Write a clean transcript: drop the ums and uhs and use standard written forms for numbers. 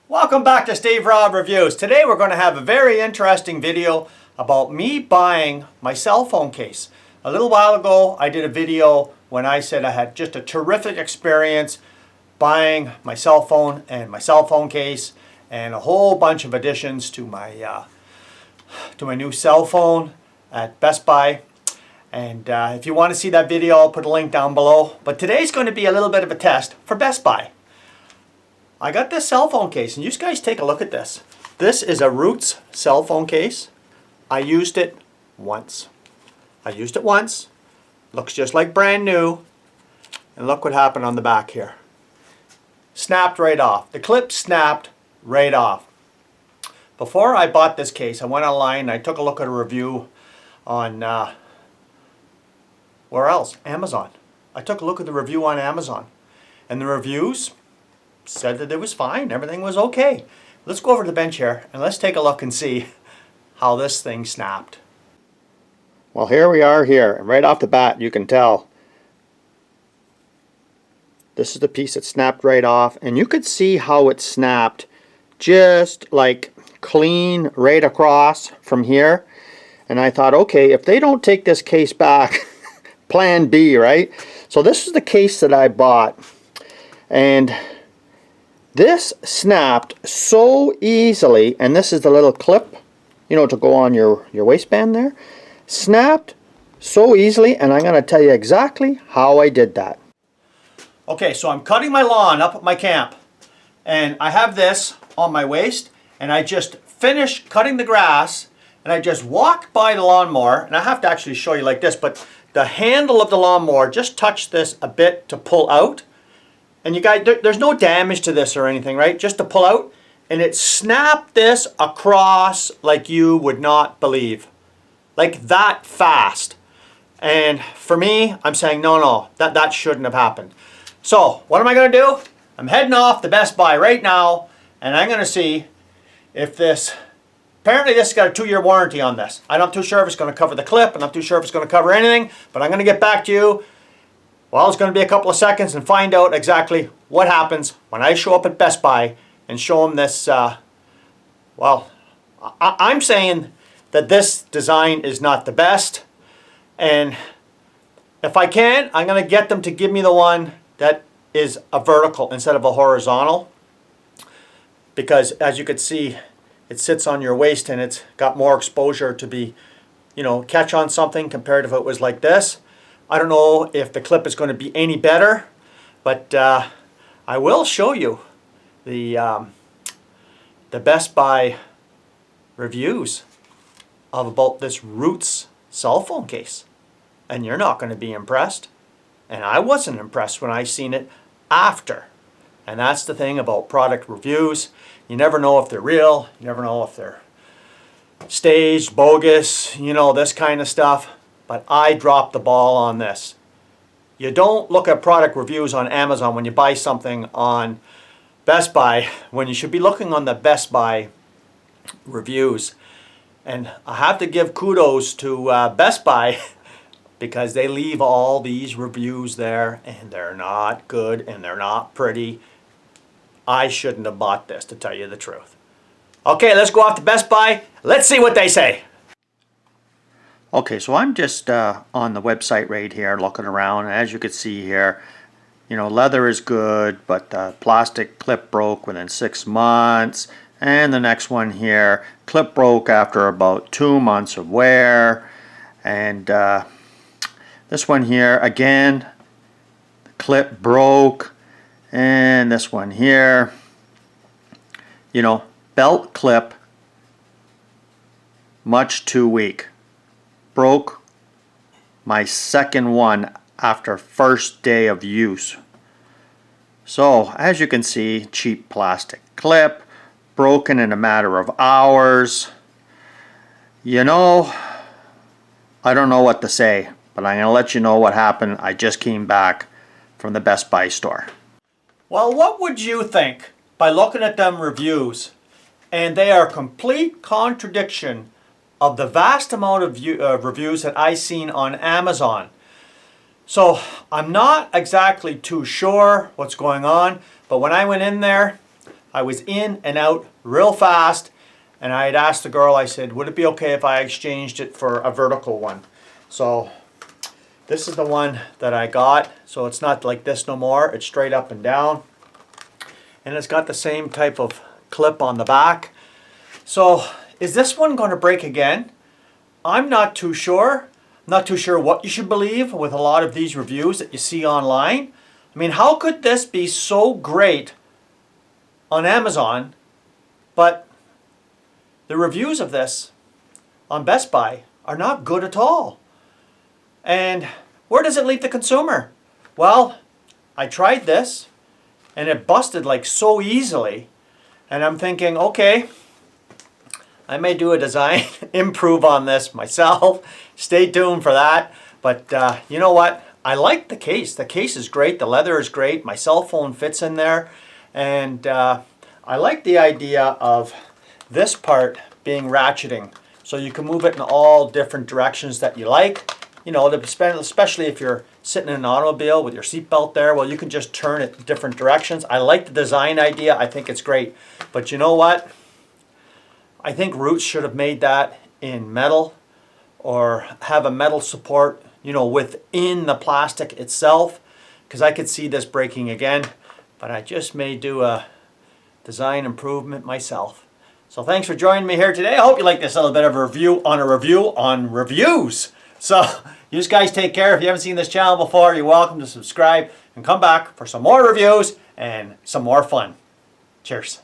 Welcome back to Steve Robb Reviews. Today we're going to have a very interesting video about me buying my cell phone case. A little while ago I did a video when I said I had just a terrific experience buying my cell phone and my cell phone case and a whole bunch of additions to my new cell phone at Best Buy. And if you want to see that video, I'll put a link down below. But today's going to be a little bit of a test for Best Buy. I got this cell phone case, and you guys take a look at this. This is a Roots cell phone case. I used it once. Looks just like brand new. And look what happened on the back here. Snapped right off. The clip snapped right off. Before I bought this case, I went online and I took a look at a review on, where else? Amazon. I took a look at the review on Amazon. And the reviews said that it was fine, everything was okay. Let's go over to the bench here and let's take a look and see how this thing snapped. Well, here we are here, and right off the bat you can tell this is the piece that snapped right off, and you could see how it snapped just like clean right across from here. And I thought, okay, if they don't take this case back, plan B, right? So this is the case that I bought, and this snapped so easily, and this is the little clip, you know, to go on your waistband there. Snapped so easily, and I'm going to tell you exactly how I did that. Okay, so I'm cutting my lawn up at my camp, and I have this on my waist, and I just finished cutting the grass, and I just walked by the lawnmower, and I have to actually show you like this, but the handle of the lawnmower just touched this a bit to pull out. And you guys, there's no damage to this or anything, right? Just to pull out. And it snapped this across like you would not believe. Like that fast. And for me, I'm saying, no, that shouldn't have happened. So, what am I going to do? I'm heading off to Best Buy right now. And I'm going to see if this... Apparently this has got a 2-year warranty on this. I'm not too sure if it's going to cover the clip. I'm not too sure if it's going to cover anything. But I'm going to get back to you. Well, it's going to be a couple of seconds and find out exactly what happens when I show up at Best Buy and show them this. Well, I'm saying that this design is not the best. And if I can, I'm going to get them to give me the one that is a vertical instead of a horizontal. Because as you can see, it sits on your waist and it's got more exposure to be, you know, catch on something compared to if it was like this. I don't know if the clip is going to be any better, but I will show you the Best Buy reviews about this Roots cell phone case. And you're not going to be impressed. And I wasn't impressed when I seen it after. And that's the thing about product reviews. You never know if they're real. You never know if they're staged, bogus, you know, this kind of stuff. But I dropped the ball on this. You don't look at product reviews on Amazon when you buy something on Best Buy, when you should be looking on the Best Buy reviews. And I have to give kudos to Best Buy because they leave all these reviews there and they're not good and they're not pretty. I shouldn't have bought this, to tell you the truth. Okay, let's go off to Best Buy. Let's see what they say. Okay, so I'm just on the website right here looking around, and as you can see here, you know, leather is good, but the plastic clip broke within 6 months, and the next one here, clip broke after about 2 months of wear, and this one here, again, the clip broke, and this one here, you know, belt clip, much too weak. Broke my second one after first day of use. So as you can see, cheap plastic clip, broken in a matter of hours. You know, I don't know what to say, but I'm going to let you know what happened. I just came back from the Best Buy store. Well, what would you think by looking at them reviews? And they are complete contradiction of the vast amount of reviews that I've seen on Amazon. So I'm not exactly too sure what's going on, but when I went in there, I was in and out real fast, and I had asked the girl, I said, would it be okay if I exchanged it for a vertical one? So this is the one that I got. So it's not like this no more. It's straight up and down. And it's got the same type of clip on the back. So is this one going to break again? I'm not too sure. I'm not too sure what you should believe with a lot of these reviews that you see online. I mean, how could this be so great on Amazon, but the reviews of this on Best Buy are not good at all? And where does it leave the consumer? Well, I tried this and it busted like so easily. And I'm thinking, okay, I may do a design improve on this myself. Stay tuned for that. But you know what? I like the case. The case is great. The leather is great. My cell phone fits in there. And I like the idea of this part being ratcheting. So you can move it in all different directions that you like. You know, especially if you're sitting in an automobile with your seatbelt there, well, you can just turn it different directions. I like the design idea. I think it's great. But you know what? I think Roots should have made that in metal, or have a metal support, you know, within the plastic itself, because I could see this breaking again. But I just may do a design improvement myself. So thanks for joining me here today. I hope you like this little bit of a review on reviews. So you guys take care. If you haven't seen this channel before, you're welcome to subscribe and come back for some more reviews and some more fun. Cheers.